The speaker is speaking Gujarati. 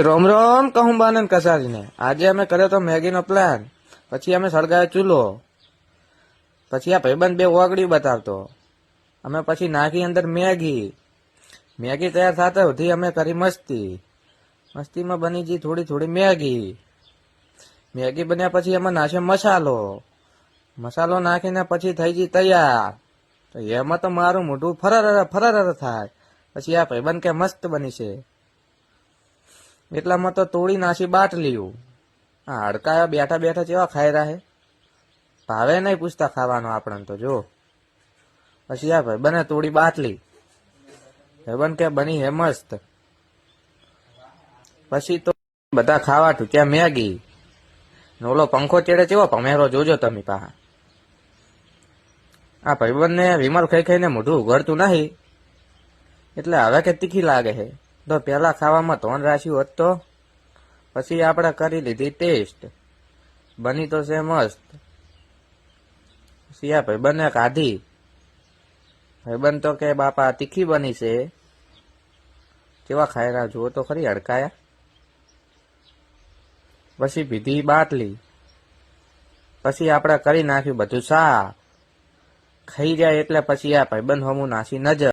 રોમ રોમ કહું બાને કસારીને આજે અમે કર્યો તો મેગીનો પ્લાન। પછી અમે સળગાવ્યો ચૂલો। પછી આ ભાઈબંધ બે ઓગળી બતાવતો। અમે પછી નાખી અંદર મેગી। મેગી તૈયાર થતા સુધી અમે કરી મસ્તી। મસ્તીમાં બની ગઈ થોડી થોડી મેગી। મેગી બન્યા પછી એમાં નાખ્યો મસાલો। મસાલો નાખીને પછી થઈ ગઈ તૈયાર। તો એમાં તો મારું મોઢું ફરર થાય। પછી આ ભાઈબંધ કે મસ્ત બની છે। એટલામાં તો તોડી નાસી બાટલીઓ। આ હડકાયા બેઠા બેઠા જેવા ખાઈ રહ્યા। ભાવે નહીં પૂછતા ખાવાનું આપણને તો જો। પછી આ ભાઈબંધે તોડી બાટલી। ભાઈબંધ કે બની હે મસ્ત। પછી તો બધા ખાવા ઠૂક્યા મેગી। ઓલો પંખો ચેડે ચેવો ભમેરો જોજો તમે પાહા। આ ભાઈબંધને વિમલ ખાઈ ખાઈને મોઢું ઉઘડતું નહીં એટલે હવે કે તીખી લાગે છે। તો પેલા ખાવામાં ધોન રાખ્યું હોત તો। પછી આપણે કરી લીધી ટેસ્ટ। બની તો છે મસ્ત। પછી આ ભાઈબંધને કાઢી। ભાઈબંધ તો કે બાપા તીખી બની છે। કેવા ખાઈ રહ્યા જુઓ તો ખરી હડકાયા। પછી પીધી બાટલી। પછી આપણે કરી નાખ્યું બધું સાફ। ખાઈ જાય એટલે પછી આ ભાઈબંધ હમું નાસી નજર।